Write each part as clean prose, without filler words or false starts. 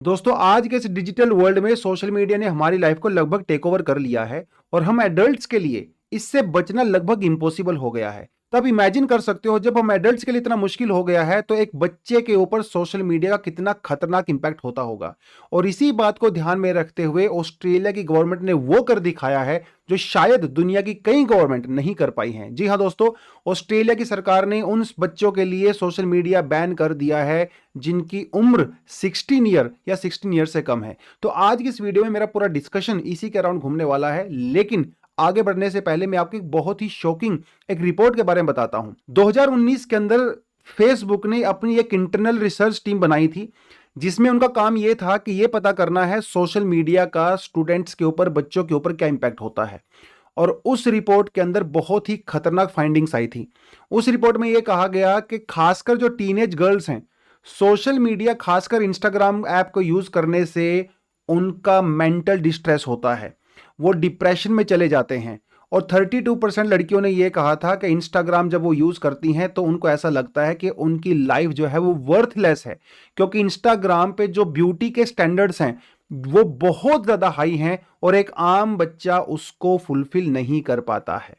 दोस्तों आज के इस डिजिटल वर्ल्ड में सोशल मीडिया ने हमारी लाइफ को लगभग टेक ओवर कर लिया है और हम एडल्ट्स के लिए इससे बचना लगभग इम्पॉसिबल हो गया है। तो आप इमेजिन कर सकते हो जब हम एडल्ट्स के लिए इतना मुश्किल हो गया है तो एक बच्चे के ऊपर सोशल मीडिया का कितना खतरनाक इंपैक्ट होता होगा। और इसी बात को ध्यान में रखते हुए ऑस्ट्रेलिया की गवर्नमेंट ने वो कर दिखाया है जो शायद दुनिया की कई गवर्नमेंट नहीं कर पाई हैं। जी हाँ दोस्तों, ऑस्ट्रेलिया की सरकार ने उन बच्चों के लिए सोशल मीडिया बैन कर दिया है जिनकी उम्र 16 ईयर या 16 ईयर से कम है। तो आज की इस वीडियो में मेरा पूरा डिस्कशन इसी के अराउंड घूमने वाला है, लेकिन आगे बढ़ने से पहले मैं आपको एक बहुत ही शॉकिंग एक रिपोर्ट के बारे में बताता हूं। 2019 के अंदर फेसबुक ने अपनी एक इंटरनल रिसर्च टीम बनाई थी जिसमें उनका काम यह था कि यह पता करना है सोशल मीडिया का स्टूडेंट्स के ऊपर, बच्चों के ऊपर क्या इंपैक्ट होता है। और उस रिपोर्ट के अंदर बहुत ही खतरनाक फाइंडिंग्स आई थी। उस रिपोर्ट में यह कहा गया कि खासकर जो टीनेज गर्ल्स हैं, सोशल मीडिया खासकर इंस्टाग्राम ऐप को यूज करने से उनका मेंटल डिस्ट्रेस होता है, वो डिप्रेशन में चले जाते हैं। और 32% लड़कियों ने यह कहा था कि इंस्टाग्राम जब वो यूज करती हैं तो उनको ऐसा लगता है कि उनकी लाइफ जो है वो वर्थलेस है, क्योंकि इंस्टाग्राम पे जो ब्यूटी के स्टैंडर्ड्स हैं वो बहुत ज्यादा हाई हैं और एक आम बच्चा उसको फुलफिल नहीं कर पाता है।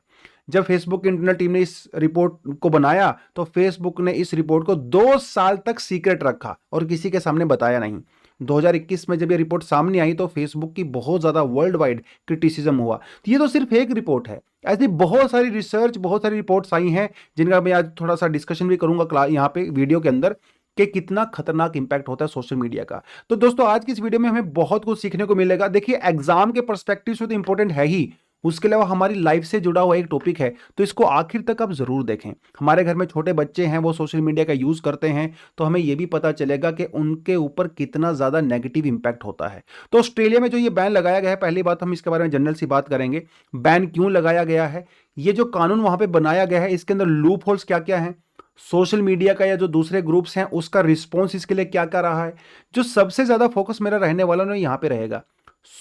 जब फेसबुक की इंटरनल टीम ने इस रिपोर्ट को बनाया तो फेसबुक ने इस रिपोर्ट को 2 साल तक सीक्रेट रखा और किसी के सामने बताया नहीं। 2021 में जब ये रिपोर्ट सामने आई तो फेसबुक की बहुत ज्यादा वर्ल्ड वाइड क्रिटिसिज्म हुआ। तो ये तो सिर्फ एक रिपोर्ट है, ऐसी बहुत सारी रिसर्च, बहुत सारी रिपोर्ट्स आई हैं जिनका मैं आज थोड़ा सा डिस्कशन भी करूंगा यहाँ पे वीडियो के अंदर कि कितना खतरनाक इंपैक्ट होता है सोशल मीडिया का। तो दोस्तों आज की इस वीडियो में हमें बहुत कुछ सीखने को मिलेगा। देखिए एग्जाम के पर्सपेक्टिव से तो इंपॉर्टेंट है ही, उसके अलावा हमारी लाइफ से जुड़ा हुआ एक टॉपिक है, तो इसको आखिर तक आप जरूर देखें। हमारे घर में छोटे बच्चे हैं, वो सोशल मीडिया का यूज करते हैं, तो हमें यह भी पता चलेगा कि उनके ऊपर कितना ज्यादा नेगेटिव इंपैक्ट होता है। तो ऑस्ट्रेलिया में जो ये बैन लगाया गया है, पहली बात हम इसके बारे में जनरल सी बात करेंगे। बैन क्यों लगाया गया है, ये जो कानून वहां पे बनाया गया है इसके अंदर लूप होल्स क्या क्या है, सोशल मीडिया का या जो दूसरे ग्रुप्स हैं उसका रिस्पॉन्स इसके लिए क्या क्या रहा है। जो सबसे ज्यादा फोकस मेरा रहने वाला ना यहां पे रहेगा,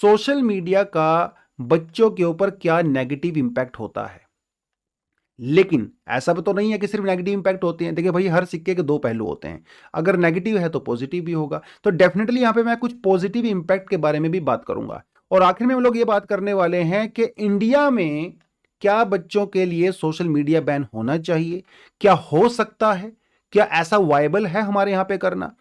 सोशल मीडिया का बच्चों के ऊपर क्या नेगेटिव इंपैक्ट होता है। लेकिन ऐसा भी तो नहीं है कि सिर्फ नेगेटिव इंपैक्ट होते हैं। देखिए भाई, हर सिक्के के दो पहलू होते हैं, अगर नेगेटिव है तो पॉजिटिव भी होगा। तो डेफिनेटली यहां पे मैं कुछ पॉजिटिव इंपैक्ट के बारे में भी बात करूंगा। और आखिर में हम लोग ये बात करने वाले हैं कि इंडिया में क्या बच्चों के लिए सोशल मीडिया बैन होना चाहिए, क्या हो सकता है, क्या ऐसा वायबल है हमारे यहां पे करना।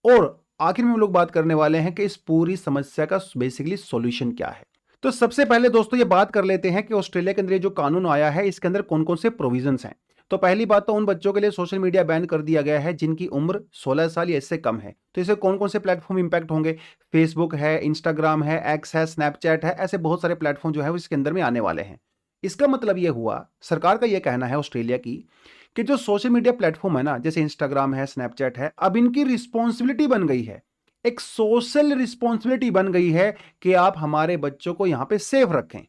और आखिर में हम लोग बात करने वाले हैं कि इस पूरी समस्या का बेसिकली सॉल्यूशन क्या है। तो सबसे पहले दोस्तों ये बात कर लेते हैं कि ऑस्ट्रेलिया के अंदर ये जो कानून आया है इसके अंदर कौन कौन से प्रोविजंस हैं। तो पहली बात तो उन बच्चों के लिए सोशल मीडिया बैन कर दिया गया है जिनकी उम्र 16 साल या इससे कम है। तो इसे कौन कौन से प्लेटफॉर्म इंपैक्ट होंगे, फेसबुक है, इंस्टाग्राम है, एक्स है, स्नैपचैट है, ऐसे बहुत सारे प्लेटफॉर्म जो है इसके अंदर में आने वाले हैं। इसका मतलब यह हुआ, सरकार का यह कहना है ऑस्ट्रेलिया की, कि जो सोशल मीडिया प्लेटफॉर्म है ना, जैसे इंस्टाग्राम है, स्नैपचैट है, अब इनकी रिस्पॉन्सिबिलिटी बन गई है, एक सोशल रिस्पॉन्सिबिलिटी बन गई है कि आप हमारे बच्चों को यहां पे सेफ रखें।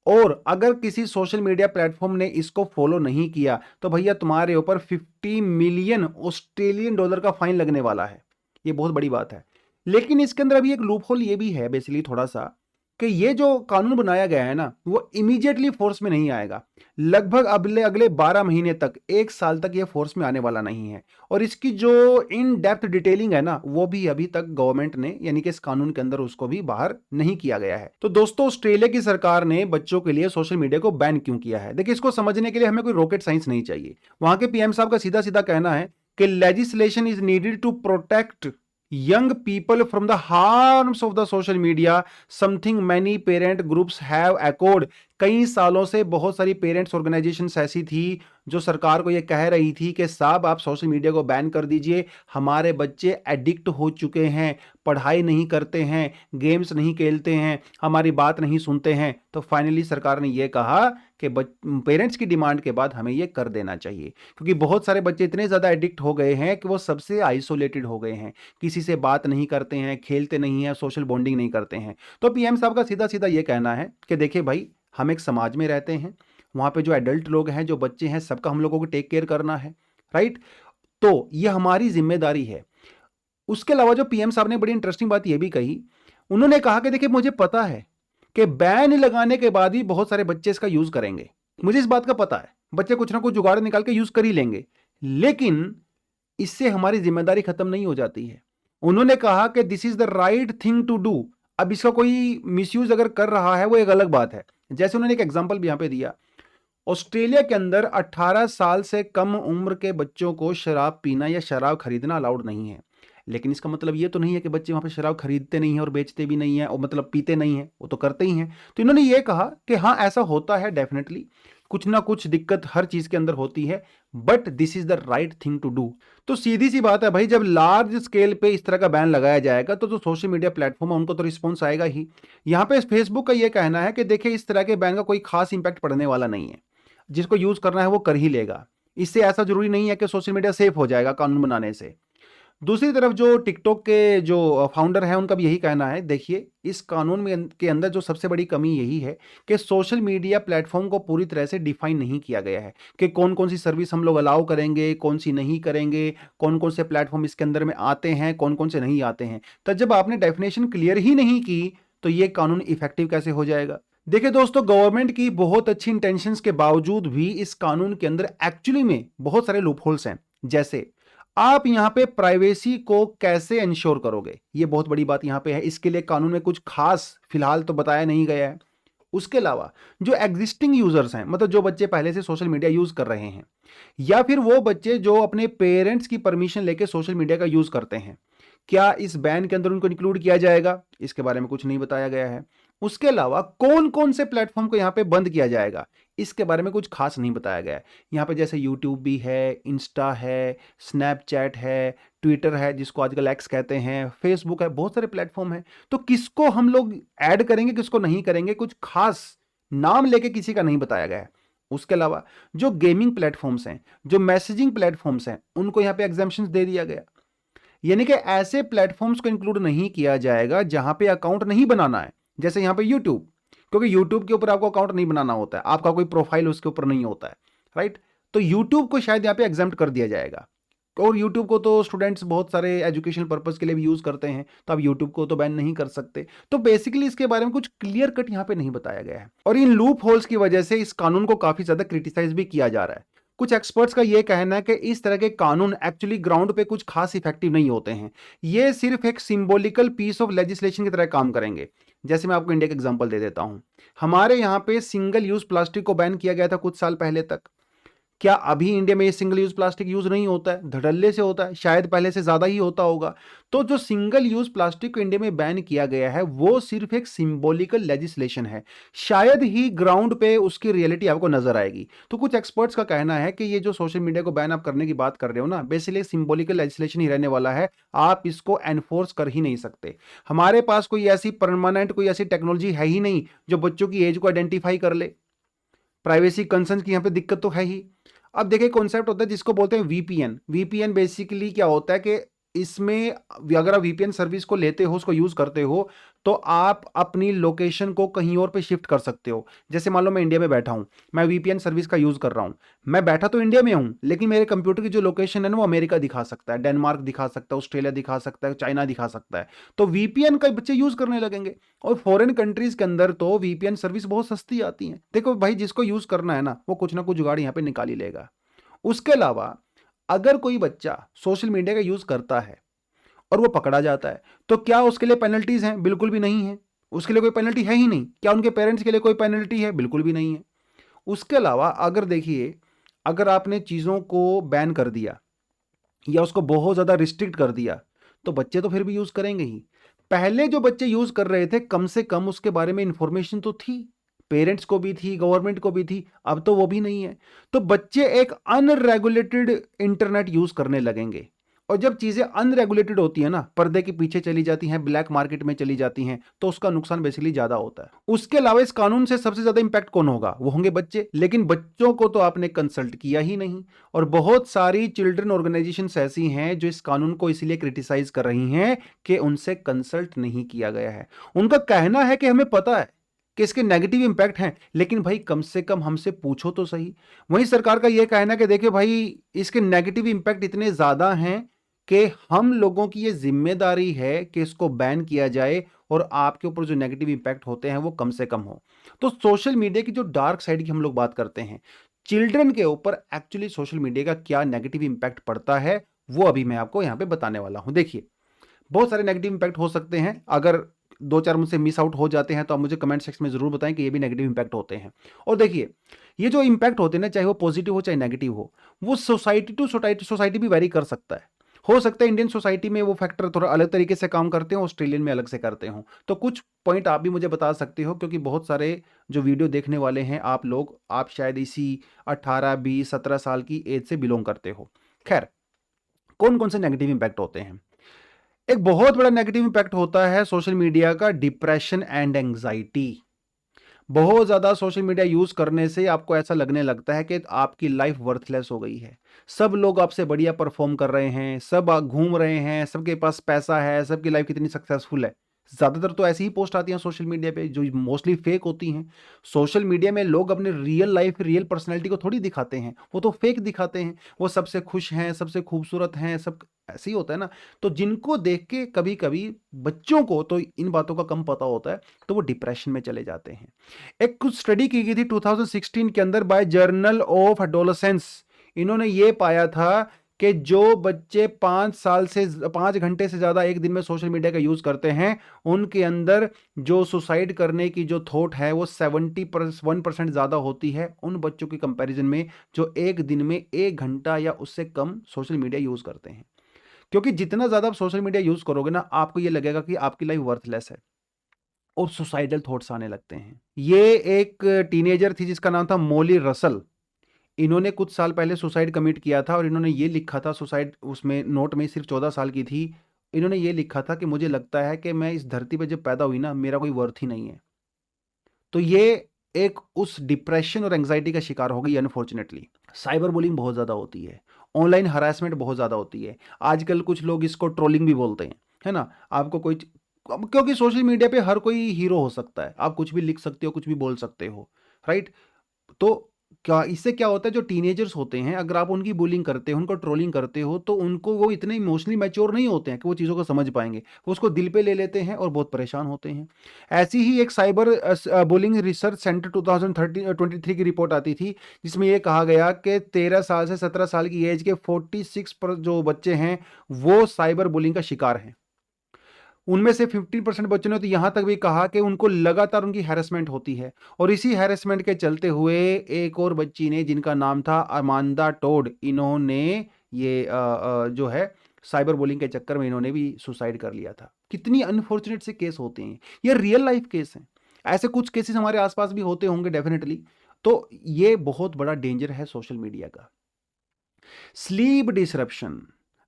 और अगर किसी सोशल मीडिया प्लेटफॉर्म ने इसको फॉलो नहीं किया तो भैया तुम्हारे ऊपर 50 मिलियन ऑस्ट्रेलियन डॉलर का फाइन लगने वाला है। ये बहुत बड़ी बात है। लेकिन इसके अंदर अभी एक लूप होल ये भी है बेसिकली थोड़ा सा, कि ये जो कानून बनाया गया है ना वो इमीडिएटली फोर्स में नहीं आएगा। लगभग अगले अगले 12 महीने तक, 1 साल तक ये फोर्स में आने वाला नहीं है। और इसकी जो इन डेप्थ डिटेलिंग है ना वो भी अभी तक गवर्नमेंट ने यानी कि इस कानून के अंदर उसको भी बाहर नहीं किया गया है। तो दोस्तों ऑस्ट्रेलिया की सरकार ने बच्चों के लिए सोशल मीडिया को बैन क्यों किया है, देखिए इसको समझने के लिए हमें कोई रॉकेट साइंस नहीं चाहिए। वहां के पीएम साहब का सीधा सीधा कहना है कि legislation is needed to protect young people from the harms of the social media, something many parent groups have echoed। कई सालों से बहुत सारी पेरेंट्स ऑर्गेनाइजेशंस ऐसी थी जो सरकार को यह कह रही थी कि साहब आप सोशल मीडिया को बैन कर दीजिए, हमारे बच्चे एडिक्ट हो चुके हैं, पढ़ाई नहीं करते हैं, गेम्स नहीं खेलते हैं, हमारी बात नहीं सुनते हैं। तो फाइनली सरकार ने यह कहा कि पेरेंट्स की डिमांड के बाद हमें यह कर देना चाहिए, क्योंकि बहुत सारे बच्चे इतने ज़्यादा एडिक्ट हो गए हैं कि वो सबसे आइसोलेटेड हो गए हैं, किसी से बात नहीं करते हैं, खेलते नहीं हैं, सोशल बॉन्डिंग नहीं करते हैं। तो पीएम साहब का सीधा सीधा ये कहना है कि देखिए भाई, हम एक समाज में रहते हैं, वहाँ पे जो एडल्ट लोग हैं, जो बच्चे हैं, सबका हम लोगों को टेक केयर करना है, राइट। तो ये हमारी जिम्मेदारी है। उसके अलावा जो पीएम साहब ने बड़ी इंटरेस्टिंग बात ये भी कही, उन्होंने कहा कि देखिए मुझे पता है कि बैन लगाने के बाद ही बहुत सारे बच्चे इसका यूज करेंगे, मुझे इस बात का पता है, बच्चे कुछ ना कुछ जुगाड़ निकाल के यूज कर ही लेंगे, लेकिन इससे हमारी जिम्मेदारी खत्म नहीं हो जाती है। उन्होंने कहा कि this is the right thing to do. अब इसका कोई मिसयूज अगर कर रहा है वो एक अलग बात है। जैसे उन्होंने एक एग्जांपल भी यहां पे दिया, ऑस्ट्रेलिया के अंदर 18 साल से कम उम्र के बच्चों को शराब पीना या शराब खरीदना अलाउड नहीं है। लेकिन इसका मतलब ये तो नहीं है कि बच्चे वहां पे शराब खरीदते नहीं है और बेचते भी नहीं है, और मतलब पीते नहीं है, वो तो करते ही हैं। तो इन्होंने ये कहा कि हाँ ऐसा होता है, डेफिनेटली कुछ ना कुछ दिक्कत हर चीज के अंदर होती है, but this is the right thing to do. तो सीधी सी बात है भाई, जब लार्ज स्केल पे इस तरह का बैन लगाया जाएगा तो जो सोशल मीडिया प्लेटफॉर्म है उनको तो रिस्पॉन्स आएगा ही। यहाँ पे फेसबुक का ये कहना है कि देखिए इस तरह के बैन का कोई खास इंपैक्ट पड़ने वाला नहीं है, जिसको यूज करना है वो कर ही लेगा। इससे ऐसा जरूरी नहीं है कि सोशल मीडिया सेफ हो जाएगा कानून बनाने से। दूसरी तरफ जो टिकटॉक के जो फाउंडर हैं उनका भी यही कहना है, देखिए इस कानून में के अंदर जो सबसे बड़ी कमी यही है कि सोशल मीडिया प्लेटफॉर्म को पूरी तरह से डिफाइन नहीं किया गया है कि कौन कौन सी सर्विस हम लोग अलाउ करेंगे, कौन सी नहीं करेंगे, कौन कौन से प्लेटफॉर्म इसके अंदर में आते हैं, कौन कौन से नहीं आते हैं। तो जब आपने डेफिनेशन क्लियर ही नहीं की तो ये कानून इफेक्टिव कैसे हो जाएगा। देखिए दोस्तों, गवर्नमेंट की बहुत अच्छी इंटेंशंस के बावजूद भी इस कानून के अंदर एक्चुअली में बहुत सारे लूपहोल्स हैं। जैसे आप यहां पे प्राइवेसी को कैसे इंश्योर करोगे, ये बहुत बड़ी बात यहां पे है। इसके लिए कानून में कुछ खास फिलहाल तो बताया नहीं गया है। उसके अलावा जो एग्जिस्टिंग यूजर्स हैं, मतलब जो बच्चे पहले से सोशल मीडिया यूज कर रहे हैं, या फिर वो बच्चे जो अपने पेरेंट्स की परमिशन लेके सोशल मीडिया का यूज करते हैं, क्या इस बैन के अंदर उनको इंक्लूड किया जाएगा, इसके बारे में कुछ नहीं बताया गया है। उसके अलावा कौन कौन से प्लेटफॉर्म को यहां पे बंद किया जाएगा, इसके बारे में कुछ खास नहीं बताया गया है। यहां पे जैसे यूट्यूब भी है, इंस्टा है, स्नैपचैट है, ट्विटर है जिसको आजकल एक्स कहते हैं, फेसबुक है, बहुत सारे प्लेटफॉर्म है। तो किसको हम लोग ऐड करेंगे, किसको नहीं करेंगे, कुछ खास नाम लेके किसी का नहीं बताया गया है। उसके अलावा जो गेमिंग प्लेटफॉर्म्स हैं, जो मैसेजिंग प्लेटफॉर्म्स हैं, उनको यहां पे एग्जाम्पशंस दे दिया गया। यानी कि ऐसे प्लेटफॉर्म्स को इंक्लूड नहीं किया जाएगा जहां पे अकाउंट नहीं बनाना है। जैसे यहां पे यूट्यूब, क्योंकि यूट्यूब के ऊपर आपको अकाउंट नहीं बनाना होता है, आपका कोई प्रोफाइल उसके ऊपर नहीं होता है, राइट। तो यूट्यूब को शायद यहां पे एग्जाम्प्ट कर दिया जाएगा। और यूट्यूब को तो स्टूडेंट्स बहुत सारे एजुकेशनल पर्पस के लिए भी यूज करते हैं, तो आप यूट्यूब को तो बैन नहीं कर सकते। तो बेसिकली इसके बारे में कुछ क्लियर कट यहां पे नहीं बताया गया है, और इन लूप होल्स की वजह से इस कानून को काफी ज्यादा क्रिटिसाइज भी किया जा रहा है। कुछ एक्सपर्ट्स का यह कहना है कि इस तरह के कानून एक्चुअली ग्राउंड पे कुछ खास इफेक्टिव नहीं होते हैं, ये सिर्फ एक सिंबॉलिकल पीस ऑफ लेजिस्लेशन की तरह काम करेंगे। जैसे मैं आपको इंडिया का एग्जांपल दे देता हूं, हमारे यहां पे सिंगल यूज प्लास्टिक को बैन किया गया था कुछ साल पहले तक। क्या अभी इंडिया में ये सिंगल यूज प्लास्टिक यूज नहीं होता है? धड़ल्ले से होता है, शायद पहले से ज्यादा ही होता होगा। तो जो सिंगल यूज प्लास्टिक को इंडिया में बैन किया गया है वो सिर्फ एक सिंबॉलिकल लेजिस्लेशन है, शायद ही ग्राउंड पे उसकी रियलिटी आपको नजर आएगी। तो कुछ एक्सपर्ट्स का कहना है कि ये जो सोशल मीडिया को बैन आप करने की बात कर रहे हो ना, बेसिकली सिंबॉलिकल लेजिस्लेशन ही रहने वाला है, आप इसको एनफोर्स कर ही नहीं सकते। हमारे पास कोई ऐसी परमानेंट कोई ऐसी टेक्नोलॉजी है ही नहीं जो बच्चों की एज को आइडेंटिफाई कर ले। प्राइवेसी कंसर्न की यहाँ पे दिक्कत तो है ही। अब देखिए कॉन्सेप्ट होता है जिसको बोलते हैं वीपीएन। वीपीएन बेसिकली क्या होता है कि इसमें अगर आप वीपीएन सर्विस को लेते हो, उसको यूज करते हो, तो आप अपनी लोकेशन को कहीं और पे शिफ्ट कर सकते हो। जैसे मान लो मैं इंडिया में बैठा हूं, मैं वीपीएन सर्विस का यूज कर रहा हूं, मैं बैठा तो इंडिया में हूं लेकिन मेरे कंप्यूटर की जो लोकेशन है ना वो अमेरिका दिखा सकता है, डेनमार्क दिखा सकता है, ऑस्ट्रेलिया दिखा सकता है, चाइना दिखा सकता है। तो वीपीएन का बच्चे यूज करने लगेंगे, और फॉरेन कंट्रीज के अंदर तो वीपीएन सर्विस बहुत सस्ती आती है। देखो भाई, जिसको यूज करना है ना वो कुछ ना कुछ जुगाड़ यहाँ पे निकाल ही लेगा। उसके अलावा अगर कोई बच्चा सोशल मीडिया का यूज करता है और वो पकड़ा जाता है, तो क्या उसके लिए पेनल्टीज हैं? बिल्कुल भी नहीं है, उसके लिए कोई पेनल्टी है ही नहीं। क्या उनके पेरेंट्स के लिए कोई पेनल्टी है? बिल्कुल भी नहीं है। उसके अलावा अगर देखिए, अगर आपने चीजों को बैन कर दिया या उसको बहुत ज्यादा रिस्ट्रिक्ट कर दिया तो बच्चे तो फिर भी यूज करेंगे ही। पहले जो बच्चे यूज कर रहे थे कम से कम उसके बारे में इंफॉर्मेशन तो थी, पेरेंट्स को भी थी, गवर्नमेंट को भी थी, अब तो वो भी नहीं है। तो बच्चे एक अनरेगुलेटेड इंटरनेट यूज करने लगेंगे, और जब चीजें अनरेगुलेटेड होती है ना, पर्दे के पीछे चली जाती हैं, ब्लैक मार्केट में चली जाती हैं, तो उसका नुकसान बेसिकली ज्यादा होता है। उसके अलावा इस कानून से सबसे ज्यादा इंपैक्ट कौन होगा? वो होंगे बच्चे। लेकिन बच्चों को तो आपने कंसल्ट किया ही नहीं, और बहुत सारी चिल्ड्रन ऑर्गेनाइजेशंस ऐसी हैं जो इस कानून को इसलिए क्रिटिसाइज कर रही हैं कि उनसे कंसल्ट नहीं किया गया है। उनका कहना है कि हमें पता है कि इसके नेगेटिव इंपैक्ट हैं, लेकिन भाई कम से कम हमसे पूछो तो सही। वहीं सरकार का यह कहना है कि देखिए भाई, इसके नेगेटिव इंपैक्ट इतने ज्यादा हैं कि हम लोगों की ये जिम्मेदारी है कि इसको बैन किया जाए और आपके ऊपर जो नेगेटिव इंपैक्ट होते हैं वो कम से कम हो। तो सोशल मीडिया की जो डार्क साइड की हम लोग बात करते हैं, चिल्ड्रन के ऊपर एक्चुअली सोशल मीडिया का क्या नेगेटिव इंपैक्ट पड़ता है, वो अभी मैं आपको यहां पे बताने वाला हूं। देखिए, बहुत सारे नेगेटिव इंपैक्ट हो सकते हैं। अगर 2-4 मुझसे मिस आउट हो जाते हैं तो आप मुझे कमेंट सेक्शन में ज़रूर बताएं कि ये भी नेगेटिव इंपैक्ट होते हैं। और देखिए, ये जो इंपैक्ट होते हैं ना, चाहे वो पॉजिटिव हो चाहे नेगेटिव हो, वो सोसाइटी टू सोसाइटी भी वेरी कर सकता है। हो सकता है इंडियन सोसाइटी में वो फैक्टर थोड़ा अलग तरीके से काम करते हो, ऑस्ट्रेलियन में अलग से करते हो। तो कुछ पॉइंट आप भी मुझे बता सकते हो, क्योंकि बहुत सारे जो वीडियो देखने वाले हैं आप लोग, आप शायद इसी 18, 20, 17 साल की एज से बिलोंग करते हो। खैर, कौन कौन से नेगेटिव इंपैक्ट होते हैं? एक बहुत बड़ा नेगेटिव इंपैक्ट होता है सोशल मीडिया का, डिप्रेशन एंड एंग्जाइटी। बहुत ज़्यादा सोशल मीडिया यूज़ करने से आपको ऐसा लगने लगता है कि आपकी लाइफ वर्थलेस हो गई है। सब लोग आपसे बढ़िया परफॉर्म कर रहे हैं, सब घूम रहे हैं, सबके पास पैसा है, सबकी लाइफ कितनी सक्सेसफुल है। ज़्यादातर तो ऐसी ही पोस्ट आती हैं सोशल मीडिया पे जो मोस्टली फेक होती हैं। सोशल मीडिया में लोग अपने रियल लाइफ, रियल पर्सनैलिटी को थोड़ी दिखाते हैं, वो तो फेक दिखाते हैं। वो सबसे खुश हैं, सबसे खूबसूरत हैं, सब ऐसे ही होता है ना। तो जिनको देख के कभी कभी बच्चों को तो इन बातों का कम पता होता है, तो वो डिप्रेशन में चले जाते हैं। एक कुछ स्टडी की गई थी 2016 के अंदर बाय जर्नल ऑफ एडोलेसेंस। इन्होंने ये पाया था कि जो बच्चे 5 घंटे से ज्यादा एक दिन में सोशल मीडिया का यूज करते हैं, उनके अंदर जो सुसाइड करने की जो थॉट है वो 71% ज्यादा होती है उन बच्चों के कंपैरिजन में जो एक दिन में 1 घंटा या उससे कम सोशल मीडिया यूज करते हैं। क्योंकि जितना ज्यादा आप सोशल मीडिया यूज करोगे ना, आपको ये लगेगा कि आपकी लाइफ वर्थलेस है और सुसाइडल थॉट्स आने लगते हैं। ये एक टीनेजर थी जिसका नाम था मोली रसल। इन्होंने कुछ साल पहले सुसाइड कमिट किया था और इन्होंने ये लिखा था, सुसाइड उसमें नोट में, सिर्फ 14 साल की थी। इन्होंने ये लिखा था कि मुझे लगता है कि मैं इस धरती पे जब पैदा हुई ना, मेरा कोई वर्थ ही नहीं है। तो ये एक उस डिप्रेशन और एंग्जाइटी का शिकार हो गई अनफॉर्चुनेटली। साइबर बुलिंग बहुत ज़्यादा होती है, ऑनलाइन हरासमेंट बहुत ज़्यादा होती है। आजकल कुछ लोग इसको ट्रोलिंग भी बोलते हैं, है ना। आपको कोई, क्योंकि सोशल मीडिया पे हर कोई हीरो हो सकता है, आप कुछ भी लिख सकते हो, कुछ भी बोल सकते हो, राइट। तो क्या इससे क्या होता है, जो टीनेजर्स होते हैं, अगर आप उनकी बुलिंग करते हो, उनको ट्रोलिंग करते हो, तो उनको, वो इतने इमोशनली मैच्योर नहीं होते हैं कि वो चीज़ों को समझ पाएंगे। वो उसको दिल पे ले लेते हैं और बहुत परेशान होते हैं। ऐसी ही एक साइबर बुलिंग रिसर्च सेंटर 2023 की रिपोर्ट आती थी, जिसमें ये कहा गया कि 13 साल से 17 साल की एज के 46 पर जो बच्चे हैं वो साइबर बुलिंग का शिकार हैं। उनमें से 15% बच्चों ने तो यहां तक भी कहा कि उनको लगातार उनकी हैरेसमेंट होती है। और इसी हैरेसमेंट के चलते हुए एक और बच्ची ने, जिनका नाम था अमांदा टोड, इन्होंने ये जो है साइबर बुलिंग के चक्कर में इन्होंने भी सुसाइड कर लिया था। कितनी अनफॉर्चुनेट से केस होते हैं, ये रियल लाइफ केस हैं। ऐसे कुछ केसेस हमारे आसपास भी होते होंगे डेफिनेटली। तो ये बहुत बड़ा डेंजर है सोशल मीडिया का। Sleep disruption,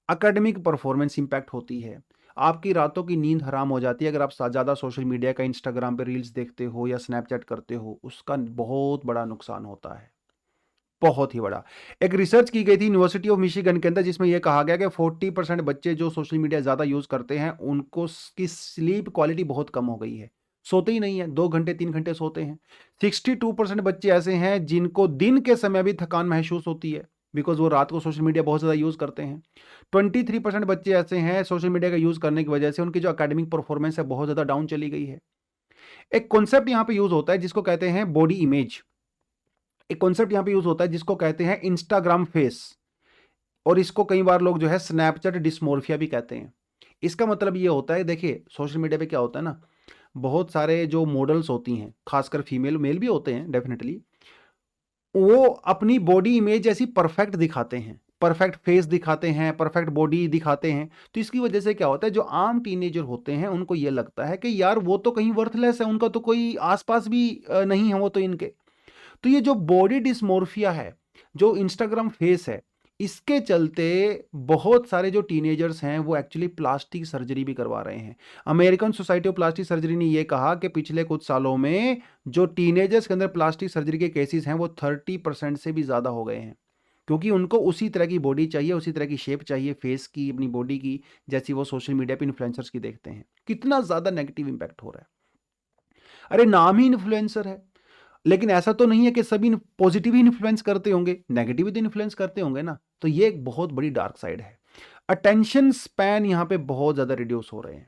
academic performance impact होती है। आपकी रातों की नींद हराम हो जाती है अगर आप ज़्यादा सोशल मीडिया का, इंस्टाग्राम पे रील्स देखते हो या स्नैपचैट करते हो, उसका बहुत बड़ा नुकसान होता है, बहुत ही बड़ा। एक रिसर्च की गई थी यूनिवर्सिटी ऑफ मिशिगन के अंदर, जिसमें यह कहा गया कि 40% बच्चे जो सोशल मीडिया ज़्यादा यूज़ करते हैं उनको की स्लीप क्वालिटी बहुत कम हो गई है, सोते ही नहीं है, 2 घंटे 3 घंटे सोते हैं। 62% बच्चे ऐसे हैं जिनको दिन के समय भी थकान महसूस होती है, बिकॉज वो रात को सोशल मीडिया बहुत ज़्यादा यूज़ करते हैं। 23% बच्चे ऐसे हैं सोशल मीडिया का यूज़ करने की वजह से उनकी जो एकेडमिक परफॉर्मेंस है बहुत ज़्यादा डाउन चली गई है। एक कॉन्सेप्ट यहाँ पे यूज़ होता है जिसको कहते हैं बॉडी इमेज। एक कॉन्सेप्ट यहाँ पे यूज़ होता है जिसको कहते हैं इंस्टाग्राम फेस, और इसको कई बार लोग जो है स्नैपचैट डिस्मोर्फिया भी कहते हैं। इसका मतलब ये होता है, देखिए सोशल मीडिया पे क्या होता है ना, बहुत सारे जो मॉडल्स होती हैं, खासकर फीमेल, मेल भी होते हैं डेफिनेटली, वो अपनी बॉडी इमेज ऐसी परफेक्ट दिखाते हैं, परफेक्ट फेस दिखाते हैं, परफेक्ट बॉडी दिखाते हैं। तो इसकी वजह से क्या होता है, जो आम टीनेजर होते हैं उनको ये लगता है कि यार वो तो कहीं वर्थलेस है, उनका तो कोई आसपास भी नहीं है वो तो इनके। तो ये जो बॉडी डिस्मोर्फिया है, जो इंस्टाग्राम फेस है, इसके चलते बहुत सारे जो टीनेजर्स हैं वो एक्चुअली प्लास्टिक सर्जरी भी करवा रहे हैं। American society of plastic surgery ने ये कहा कि पिछले कुछ सालों में जो टीनेजर्स के अंदर प्लास्टिक सर्जरी के केसेस हैं वो 30% से भी ज़्यादा हो गए हैं, क्योंकि उनको उसी तरह की बॉडी चाहिए, उसी तरह की शेप चाहिए फेस की, अपनी बॉडी की, जैसी वो सोशल मीडिया पे इन्फ्लुएंसर्स की देखते हैं। कितना ज़्यादा नेगेटिव इंपैक्ट हो रहा है। अरे नाम ही इन्फ्लुएंसर है, लेकिन ऐसा तो नहीं है कि सभी पॉजिटिव ही इन्फ्लुएंस करते होंगे, नेगेटिव भी तो इन्फ्लुएंस करते होंगे ना। तो ये एक बहुत बड़ी डार्क साइड है। अटेंशन स्पैन यहाँ पे बहुत ज़्यादा रिड्यूस हो रहे हैं।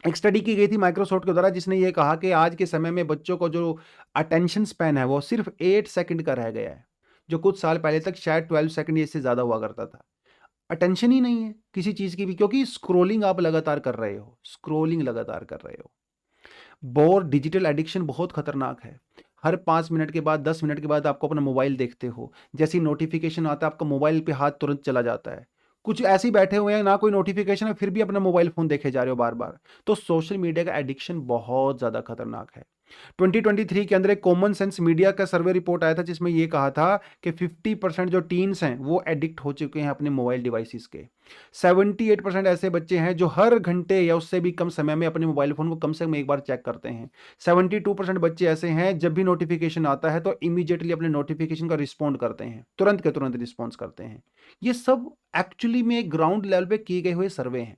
एक स्टडी की गई थी माइक्रोसॉफ्ट के द्वारा, जिसने ये कहा कि आज के समय में बच्चों को जो अटेंशन स्पैन है वो सिर्फ 8 सेकंड का रह गया है, जो कुछ साल पहले तक शायद 12 सेकंड इससे ज़्यादा हुआ करता था। अटेंशन ही नहीं है किसी चीज़ की भी, क्योंकि स्क्रोलिंग आप लगातार कर रहे हो, स्क्रोलिंग लगातार कर रहे हो। बोर डिजिटल एडिक्शन बहुत खतरनाक है। हर 5 मिनट के बाद, 10 मिनट के बाद आपको अपना मोबाइल देखते हो। जैसे ही नोटिफ़िकेशन आता है, आपका मोबाइल पे हाथ तुरंत चला जाता है। कुछ ऐसे ही बैठे हुए हैं, ना कोई नोटिफ़िकेशन है, फिर भी अपना मोबाइल फ़ोन देखे जा रहे हो बार-बार। तो सोशल मीडिया का एडिक्शन बहुत ज़्यादा खतरनाक है। 2023 के अंदर एक कॉमन सेंस मीडिया का सर्वे रिपोर्ट आया था, जिसमें ये कहा था कि 50% जो टीन्स हैं वो एडिक्ट हो चुके हैं अपने मोबाइल डिवाइसेस के। 78% ऐसे बच्चे हैं जो हर घंटे या उससे भी कम समय में अपने मोबाइल फोन को कम से कम एक बार चेक करते हैं। 72% बच्चे ऐसे हैं जब भी नोटिफिकेशन आता है तो इमीडिएटली अपने नोटिफिकेशन का रिस्पॉन्ड करते हैं, तुरंत के तुरंत रिस्पॉन्स करते हैं। ये सब एक्चुअली में ग्राउंड लेवल पे किए गए हुए सर्वे हैं।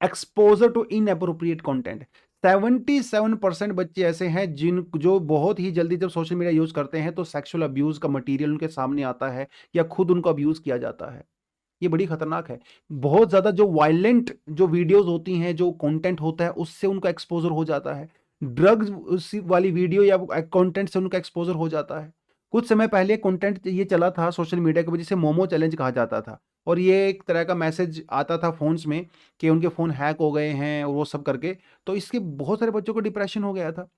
एक्सपोजर टू इनएप्रोप्रिएट कंटेंट, 77% बच्चे ऐसे हैं जो बहुत ही जल्दी जब सोशल मीडिया यूज करते हैं तो सेक्सुअल अब्यूज का मटेरियल उनके सामने आता है या खुद उनको अब्यूज किया जाता है। ये बड़ी खतरनाक है। बहुत ज़्यादा जो वायलेंट जो वीडियोज़ होती हैं, जो कंटेंट होता है, उससे उनका एक्सपोज़र हो जाता है। ड्रग्स उसी वाली वीडियो या कंटेंट से उनका एक्सपोज़र हो जाता है। कुछ समय पहले कंटेंट ये चला था सोशल मीडिया के, जिसे मोमो चैलेंज कहा जाता था, और ये एक तरह का मैसेज आता था फ़ोन्स में कि उनके फ़ोन हैक हो गए हैं और वो सब करके। तो इसके बहुत सारे बच्चों को डिप्रेशन हो गया था।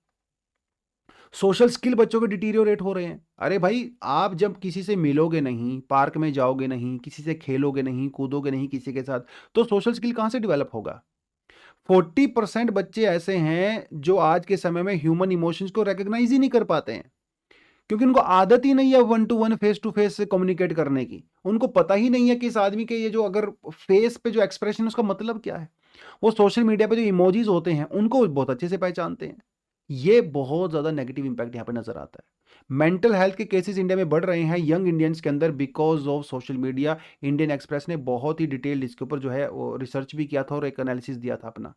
सोशल स्किल बच्चों के डिटीरियोरेट हो रहे हैं। अरे भाई, आप जब किसी से मिलोगे नहीं, पार्क में जाओगे नहीं, किसी से खेलोगे नहीं, कूदोगे नहीं किसी के साथ, तो सोशल स्किल कहाँ से डेवलप होगा? 40% बच्चे ऐसे हैं जो आज के समय में ह्यूमन इमोशंस को रिकॉग्नाइज ही नहीं कर पाते हैं, क्योंकि उनको आदत ही नहीं है one to one, face to face से कम्युनिकेट करने की। उनको पता ही नहीं है कि इस आदमी के ये जो अगर फेस पे जो एक्सप्रेशन है उसका मतलब क्या है। वो सोशल मीडिया पे जो इमोजीज होते हैं उनको बहुत अच्छे से पहचानते हैं। ये बहुत ज़्यादा नेगेटिव इंपैक्ट यहाँ पे नजर आता है। मेंटल हेल्थ के केसेस इंडिया में बढ़ रहे हैं यंग इंडियंस के अंदर because of social media. Indian express ने बहुत ही डिटेल्ड इसके ऊपर जो है वो रिसर्च भी किया था और एक एनालिसिस दिया था अपना।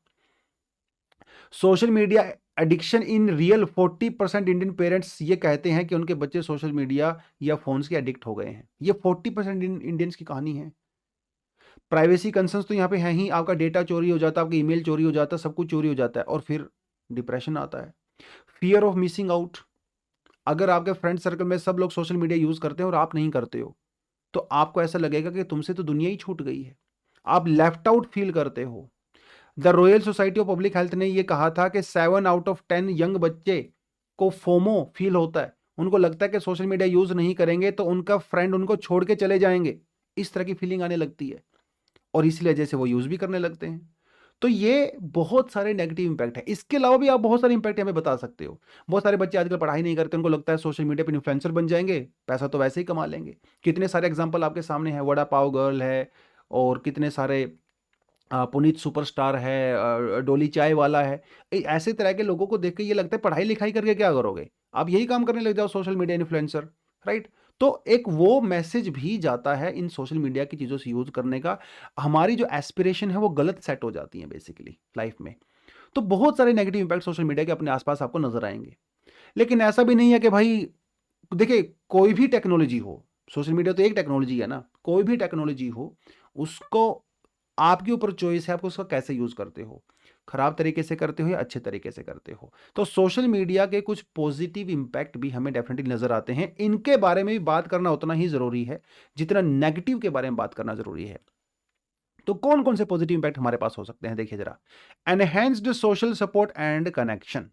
Social media addiction in real, 40% Indian parents ये कहते हैं कि उनके बच्चे सोशल मीडिया या फोन्स के एडिक्ट हो गए हैं। ये 40% इंडियंस की कहानी है। प्राइवेसी कंसर्न्स तो यहाँ पे हैं ही, आपका डेटा चोरी हो जाता है, आपका ईमेल चोरी हो जाता है, सब कुछ चोरी हो जाता है, और फिर डिप्रेशन आता है। फियर ऑफ मिसिंग आउट, अगर आपके फ्रेंड सर्कल में सब लोग सोशल मीडिया यूज करते हैं और आप नहीं करते हो, तो आपको ऐसा लगेगा कि तुमसे तो दुनिया ही छूट गई है, आप लेफ्ट आउट फील करते हो। The royal society of public health ने यह कहा था कि 7 आउट ऑफ 10 यंग बच्चे को फोमो फील होता है। उनको लगता है कि सोशल मीडिया यूज नहीं करेंगे तो उनका फ्रेंड उनको छोड़ के चले जाएंगे, इस तरह की फीलिंग आने लगती है, और इसलिए जैसे वो यूज भी करने लगते हैं। तो ये बहुत सारे नेगेटिव इंपैक्ट है। इसके अलावा भी आप बहुत सारे इंपैक्ट हमें बता सकते हो। बहुत सारे बच्चे आजकल पढ़ाई नहीं करते, उनको लगता है सोशल मीडिया पे इन्फ्लुएंसर बन जाएंगे, पैसा तो वैसे ही कमा लेंगे। कितने सारे एग्जांपल आपके सामने हैं, वड़ा पाव गर्ल है, और कितने सारे पुनीत सुपरस्टार है, डोली चाय वाला है। ऐसे तरह के लोगों को देख के ये लगता है पढ़ाई लिखाई करके क्या करोगे, आप यही काम करने लग जाओ, सोशल मीडिया इन्फ्लुएंसर, राइट। तो एक वो मैसेज भी जाता है इन सोशल मीडिया की चीज़ों से यूज करने का। हमारी जो एस्पिरेशन है वो गलत सेट हो जाती है बेसिकली लाइफ में। तो बहुत सारे नेगेटिव इंपैक्ट सोशल मीडिया के अपने आसपास आपको नजर आएंगे। लेकिन ऐसा भी नहीं है कि भाई, देखिए, कोई भी टेक्नोलॉजी हो, सोशल मीडिया तो एक टेक्नोलॉजी है ना, कोई भी टेक्नोलॉजी हो, उसको आपके ऊपर चॉइस है, आपको उसका कैसे यूज करते हो, खराब तरीके से करते हो या अच्छे तरीके से करते हो। तो सोशल मीडिया के कुछ पॉजिटिव इंपैक्ट भी हमें डेफिनेटली नजर आते हैं। इनके बारे में भी बात करना उतना ही जरूरी है जितना नेगेटिव के बारे में बात करना जरूरी है। तो कौन कौन से पॉजिटिव इंपैक्ट हमारे पास हो सकते हैं, देखिए जरा। Enhanced social support and connection,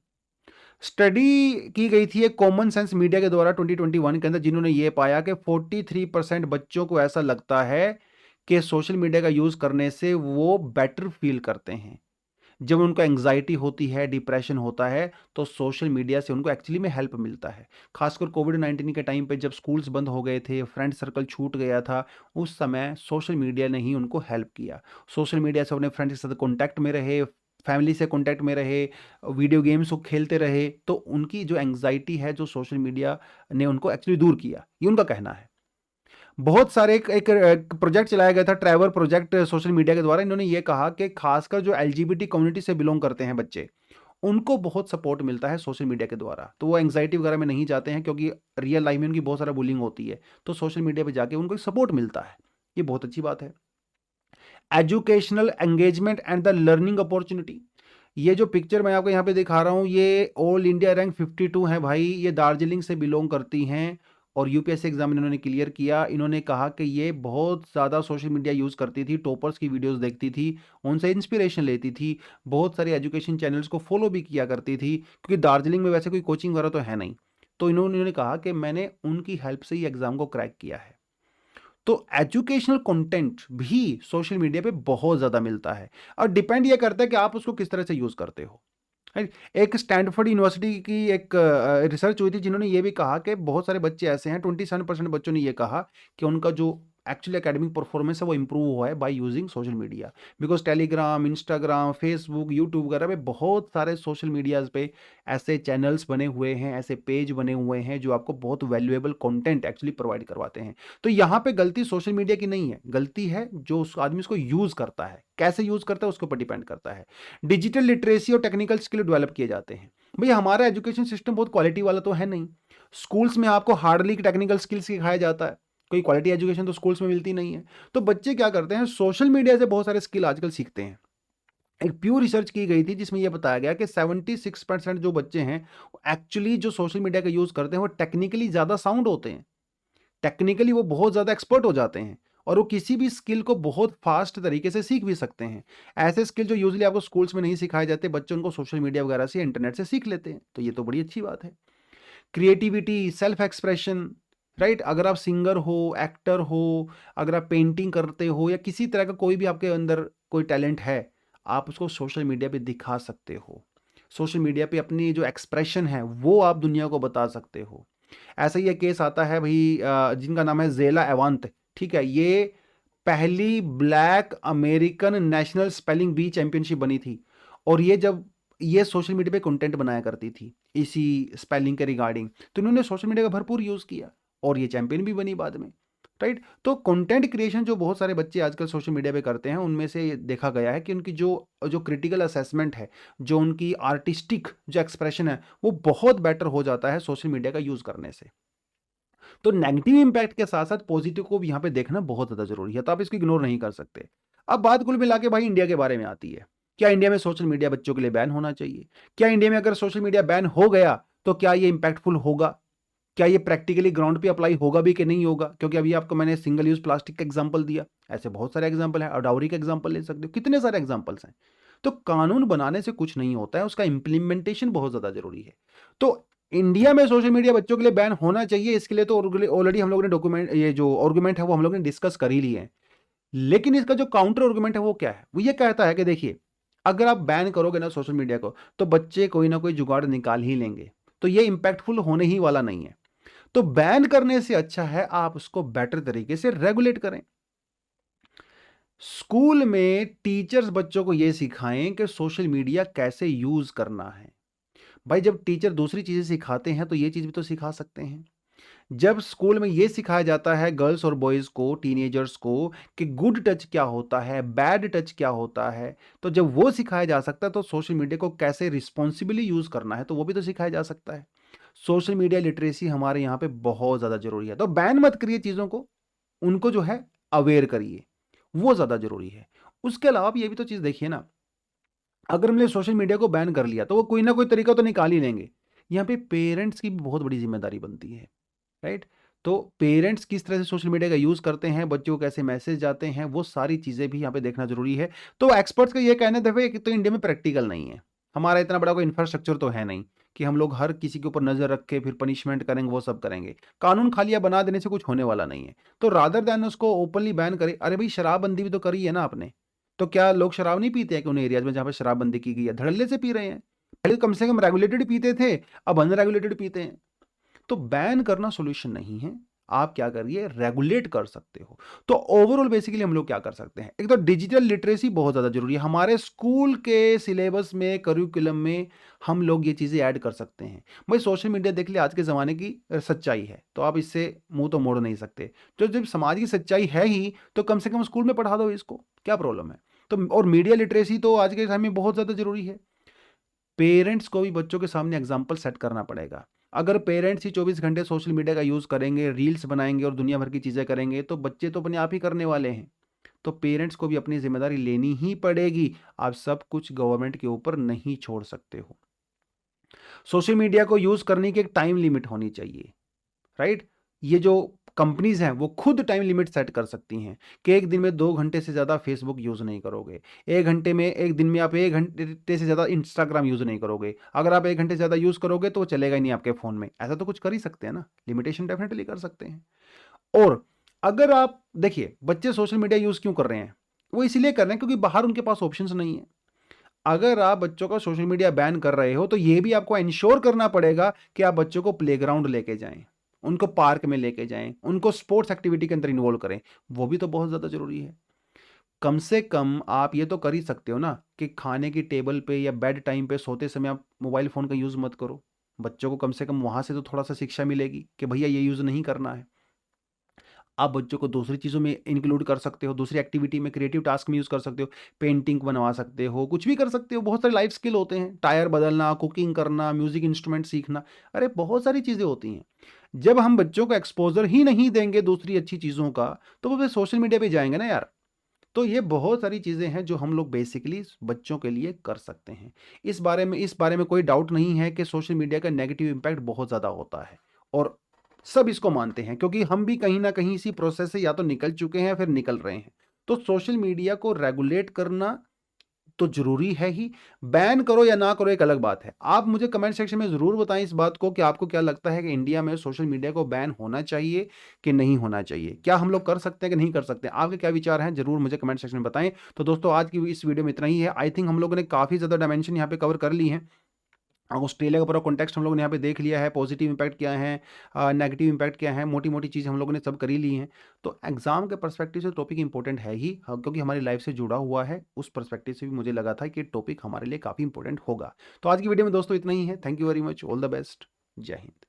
study की गई थी एक कॉमन सेंस मीडिया के द्वारा 2021 के अंदर, जिन्होंने ये पाया कि 43% बच्चों को ऐसा लगता है कि सोशल मीडिया का यूज करने से वो बेटर फील करते हैं। जब उनको एंग्जाइटी होती है, डिप्रेशन होता है, तो सोशल मीडिया से उनको एक्चुअली में हेल्प मिलता है। खासकर कोविड-19 के टाइम पे जब स्कूल्स बंद हो गए थे, फ्रेंड सर्कल छूट गया था, उस समय सोशल मीडिया ने ही उनको हेल्प किया। सोशल मीडिया से अपने फ्रेंड्स के साथ कॉन्टैक्ट में रहे, फैमिली से कॉन्टैक्ट में रहे, वीडियो गेम्स को खेलते रहे, तो उनकी जो एंग्जाइटी है, जो सोशल मीडिया ने उनको एक्चुअली दूर किया, ये उनका कहना है। बहुत सारे एक प्रोजेक्ट चलाया गया था, ट्रैवर प्रोजेक्ट, सोशल मीडिया के द्वारा। इन्होंने ये कहा कि खासकर जो एलजीबीटी कम्युनिटी से बिलोंग करते हैं बच्चे, उनको बहुत सपोर्ट मिलता है सोशल मीडिया के द्वारा। तो वो एंग्जाइटी वगैरह में नहीं जाते हैं, क्योंकि रियल लाइफ में उनकी बहुत सारा बुलिंग होती है, तो सोशल मीडिया पे जाके उनको सपोर्ट मिलता है। ये बहुत अच्छी बात है। Educational engagement and the learning opportunity, ये जो पिक्चर मैं आपको यहाँ पे दिखा रहा हूँ, ये ऑल इंडिया रैंक 52 है भाई, ये दार्जिलिंग से बिलोंग करती हैं, और यूपीएससी एग्जाम इन्होंने क्लियर किया। इन्होंने कहा कि ये बहुत ज़्यादा सोशल मीडिया यूज़ करती थी, टॉपर्स की वीडियोस देखती थी, उनसे इंस्पिरेशन लेती थी, बहुत सारे एजुकेशन चैनल्स को फॉलो भी किया करती थी, क्योंकि दार्जिलिंग में वैसे कोई कोचिंग वगैरह तो है नहीं। तो इन्होंने कहा कि मैंने उनकी हेल्प से ही एग्ज़ाम को क्रैक किया है। तो एजुकेशनल कंटेंट भी सोशल मीडिया पे बहुत ज़्यादा मिलता है, और डिपेंड ये करता है कि आप उसको किस तरह से यूज़ करते हो। राइट। एक स्टैनफोर्ड यूनिवर्सिटी की एक रिसर्च हुई थी, जिन्होंने ये भी कहा कि बहुत सारे बच्चे ऐसे हैं, 27% बच्चों ने ये कहा कि उनका जो एक्चुअली एकेडमिक परफॉर्मेंस है वो इंप्रूव हुआ है by using social media. Because Telegram, Instagram, Facebook, YouTube वगैरह पे बहुत सारे सोशल मीडियाज पे ऐसे चैनल्स बने हुए हैं, ऐसे पेज बने हुए हैं जो आपको बहुत वैल्यूएबल कंटेंट एक्चुअली प्रोवाइड करवाते हैं। तो यहाँ पे गलती सोशल मीडिया की नहीं है, गलती है जो उस आदमी उसको यूज करता है, कैसे यूज करता है उसके ऊपर डिपेंड करता है। डिजिटल लिटरेसी और टेक्निकल स्किल डेवलप किए जाते हैं। भैया हमारा एजुकेशन सिस्टम बहुत क्वालिटी वाला तो है नहीं। स्कूल्स में आपको हार्डली टेक्निकल स्किल्स सिखाया जाता है, कोई क्वालिटी एजुकेशन तो स्कूल्स में मिलती नहीं है। तो बच्चे क्या करते हैं, सोशल मीडिया से बहुत सारे स्किल आजकल सीखते हैं। एक प्योर रिसर्च की गई थी जिसमें यह बताया गया कि 76% जो बच्चे हैं एक्चुअली जो सोशल मीडिया का यूज करते हैं वो टेक्निकली ज्यादा साउंड होते हैं, टेक्निकली वो बहुत ज़्यादा एक्सपर्ट हो जाते हैं, और वो किसी भी स्किल को बहुत फास्ट तरीके से सीख भी सकते हैं। ऐसे स्किल जो यूजुअली आपको स्कूल्स में नहीं सिखाए जाते, बच्चे उनको सोशल मीडिया वगैरह से, इंटरनेट से सीख लेते हैं। तो ये तो बड़ी अच्छी बात है। Creativity, self expression, right. अगर आप सिंगर हो, एक्टर हो, अगर आप पेंटिंग करते हो, या किसी तरह का कोई भी आपके अंदर कोई टैलेंट है, आप उसको सोशल मीडिया पे दिखा सकते हो। सोशल मीडिया पे अपनी जो एक्सप्रेशन है वो आप दुनिया को बता सकते हो। ऐसा ही एक केस आता है भाई, जिनका नाम है जेला एवांत। ठीक है, ये पहली black American national spelling bee championship बनी थी, और ये जब ये सोशल मीडिया पे कंटेंट बनाया करती थी इसी स्पेलिंग के रिगार्डिंग, तो इन्होंने सोशल मीडिया का भरपूर यूज किया और ये चैंपियन भी बनी बाद में। राइट। तो कंटेंट क्रिएशन जो बहुत सारे बच्चे आजकल सोशल मीडिया पे करते हैं, उनमें से देखा गया है कि उनकी जो जो क्रिटिकल असेसमेंट है, जो उनकी आर्टिस्टिक जो एक्सप्रेशन है, वो बहुत बेटर हो जाता है सोशल मीडिया का यूज करने से। तो नेगेटिव इंपैक्ट के साथ साथ पॉजिटिव को भी यहाँ पे देखना बहुत ज़्यादा जरूरी है, तो आप इसको इग्नोर नहीं कर सकते। अब बात कुल मिला के भाई इंडिया के बारे में आती है। क्या इंडिया में सोशल मीडिया बच्चों के लिए बैन होना चाहिए? क्या इंडिया में अगर सोशल मीडिया बैन हो गया तो क्या ये इंपैक्टफुल होगा? क्या ये प्रैक्टिकली ग्राउंड पे अप्लाई होगा भी कि नहीं होगा? क्योंकि अभी आपको मैंने सिंगल यूज प्लास्टिक का एग्जांपल दिया, ऐसे बहुत सारे एग्जांपल है, और डाउरी का एग्जांपल ले सकते हो, कितने सारे एग्जांपल्स हैं। तो कानून बनाने से कुछ नहीं होता है, उसका इंप्लीमेंटेशन बहुत ज्यादा जरूरी है। तो इंडिया में सोशल मीडिया बच्चों के लिए बैन होना चाहिए, इसके लिए तो ऑलरेडी हम लोगों ने डॉक्यूमेंट, ये जो आर्गुमेंट है वो हम लोगों ने डिस्कस कर ही लिए हैं। लेकिन इसका जो काउंटर आर्गुमेंट है वो क्या है? वो ये कहता है कि देखिए, अगर आप बैन करोगे ना सोशल मीडिया को, तो बच्चे कोई ना कोई जुगाड़ निकाल ही लेंगे, तो ये इंपैक्टफुल होने ही वाला नहीं है। तो बैन करने से अच्छा है आप उसको बेटर तरीके से रेगुलेट करें। स्कूल में टीचर्स बच्चों को यह सिखाएं कि सोशल मीडिया कैसे यूज करना है। भाई जब टीचर दूसरी चीजें सिखाते हैं तो ये चीज भी तो सिखा सकते हैं। जब स्कूल में यह सिखाया जाता है गर्ल्स और बॉयज को, टीनेजर्स को, कि गुड टच क्या होता है, बैड टच क्या होता है, तो जब वो सिखाया जा सकता है तो सोशल मीडिया को कैसे रिस्पॉन्सिबली यूज करना है तो वो भी तो सिखाया जा सकता है। सोशल मीडिया लिटरेसी हमारे यहाँ पे बहुत ज्यादा जरूरी है। तो बैन मत करिए चीजों को, उनको जो है अवेयर करिए, वो ज्यादा जरूरी है। उसके अलावा आप ये भी तो चीज देखिए ना, अगर हमने सोशल मीडिया को बैन कर लिया तो वो कोई ना कोई तरीका तो निकाल ही लेंगे। यहाँ पे पेरेंट्स की भी बहुत बड़ी जिम्मेदारी बनती है। राइट। तो पेरेंट्स किस तरह से सोशल मीडिया का यूज करते हैं, बच्चों को कैसे मैसेज जाते हैं, वो सारी चीजें भी यहाँ पे देखना जरूरी है। तो एक्सपर्ट्स का ये कहना है कि तो इंडिया में प्रैक्टिकल नहीं है, हमारा इतना बड़ा कोई इंफ्रास्ट्रक्चर तो है नहीं कि हम लोग हर किसी के ऊपर नजर रख के फिर पनिशमेंट करेंगे, वो सब करेंगे। कानून खाली बना देने से कुछ होने वाला नहीं है। तो रादर देन उसको ओपनली बैन करे। अरे भाई शराबबंदी भी तो करी है ना आपने, तो क्या लोग शराब नहीं पीते हैं कि उन एरियाज में जहां पर शराबबंदी की गई है धड़ल्ले से पी रहे हैं? पहले कम से कम रेगुलेटेड पीते थे, अब अनरेगुलेटेड पीते हैं। तो बैन करना सॉल्यूशन नहीं है, आप क्या करिए, रेगुलेट कर सकते हो। तो ओवरऑल बेसिकली हम लोग क्या कर सकते हैं, एक तो डिजिटल लिटरेसी बहुत ज्यादा जरूरी है। हमारे स्कूल के सिलेबस में, करिकुलम में हम लोग ये चीजें ऐड कर सकते हैं। भाई सोशल मीडिया देख लिया आज के जमाने की सच्चाई है, तो आप इससे मुंह तो मोड़ नहीं सकते। तो जब समाज की सच्चाई है ही तो कम से कम स्कूल में पढ़ा दो इसको, क्या प्रॉब्लम है? तो और मीडिया लिटरेसी तो आज के टाइम में बहुत ज्यादा जरूरी है। पेरेंट्स को भी बच्चों के सामने एग्जाम्पल सेट करना पड़ेगा। अगर पेरेंट्स ही 24 घंटे सोशल मीडिया का यूज करेंगे, रील्स बनाएंगे और दुनिया भर की चीजें करेंगे, तो बच्चे तो अपने आप ही करने वाले हैं। तो पेरेंट्स को भी अपनी जिम्मेदारी लेनी ही पड़ेगी। आप सब कुछ गवर्नमेंट के ऊपर नहीं छोड़ सकते हो। सोशल मीडिया को यूज करने की एक टाइम लिमिट होनी चाहिए। राइट। ये जो कंपनीज हैं वो खुद टाइम लिमिट सेट कर सकती हैं कि एक दिन में 2 घंटे से ज़्यादा फेसबुक यूज़ नहीं करोगे, एक दिन में आप 1 घंटे से ज़्यादा इंस्टाग्राम यूज़ नहीं करोगे। अगर आप 1 घंटे से ज़्यादा यूज़ करोगे तो वो चलेगा ही नहीं आपके फ़ोन में। ऐसा तो कुछ कर ही सकते हैं ना, लिमिटेशन डेफिनेटली कर सकते हैं। और अगर आप देखिए, बच्चे सोशल मीडिया यूज़ क्यों कर रहे हैं? वो इसीलिए कर रहे हैं क्योंकि बाहर उनके पास ऑप्शंस नहीं है। अगर आप बच्चों का सोशल मीडिया बैन कर रहे हो तो ये भी आपको इंश्योर करना पड़ेगा कि आप बच्चों को प्लेग्राउंड लेके जाएं, उनको पार्क में लेके जाएं, उनको स्पोर्ट्स एक्टिविटी के अंदर इन्वॉल्व करें। वो भी तो बहुत ज़्यादा ज़रूरी है। कम से कम आप ये तो कर ही सकते हो ना कि खाने की टेबल पे या बेड टाइम पे सोते समय आप मोबाइल फ़ोन का यूज़ मत करो। बच्चों को कम से कम वहाँ से तो थोड़ा सा शिक्षा मिलेगी कि भैया ये यूज़ नहीं करना है। आप बच्चों को दूसरी चीज़ों में इंक्लूड कर सकते हो, दूसरी एक्टिविटी में, क्रिएटिव टास्क में यूज़ कर सकते हो। पेंटिंग बनवा सकते हो, कुछ भी कर सकते हो। बहुत सारे लाइफ स्किल होते हैं, टायर बदलना, कुकिंग करना, म्यूज़िक इंस्ट्रूमेंट सीखना। अरे बहुत सारी चीज़ें होती हैं। जब हम बच्चों को एक्सपोज़र ही नहीं देंगे दूसरी अच्छी चीज़ों का, तो वो फिर सोशल मीडिया पे जाएँगे ना यार। तो ये बहुत सारी चीज़ें हैं जो हम लोग बेसिकली बच्चों के लिए कर सकते हैं। इस बारे में कोई डाउट नहीं है कि सोशल मीडिया का नेगेटिव इम्पैक्ट बहुत ज़्यादा होता है और सब इसको मानते हैं क्योंकि हम भी कहीं न कहीं इसी प्रोसेस से या तो निकल चुके हैं या फिर निकल रहे हैं। तो सोशल मीडिया को रेगुलेट करना तो ज़रूरी है ही, बैन करो या ना करो एक अलग बात है। आप मुझे कमेंट सेक्शन में ज़रूर बताएँ इस बात को कि आपको क्या लगता है कि इंडिया में सोशल मीडिया को बैन होना चाहिए कि नहीं होना चाहिए? क्या हम लोग कर सकते हैं कि नहीं कर सकते? आपके क्या विचार हैं? ज़रूर मुझे कमेंट सेक्शन में बताएँ। तो दोस्तों आज की इस वीडियो में इतना ही है। आई थिंक हम लोगों ने काफ़ी ज़्यादा डायमेंशन यहाँ पे कवर कर ली हैं। ऑस्ट्रेलिया का पूरा कॉन्टेक्स्ट हम लोगों ने यहाँ पे देख लिया है, पॉजिटिव इम्पैक्ट क्या है, नेगेटिव इम्पैक्ट क्या है, मोटी-मोटी चीज़ हम लोगों ने सब कर ही ली हैं। तो एग्ज़ाम के पर्सपेक्टिव से टॉपिक इंपॉर्टेंट है ही, क्योंकि हमारी लाइफ से जुड़ा हुआ है। उस पर्सपेक्टिव से भी मुझे लगा था कि टॉपिक हमारे लिए काफ़ी इंपॉर्टेंट होगा। तो आज की वीडियो में दोस्तों इतना ही है। Thank you very much, all the best. जय हिंद।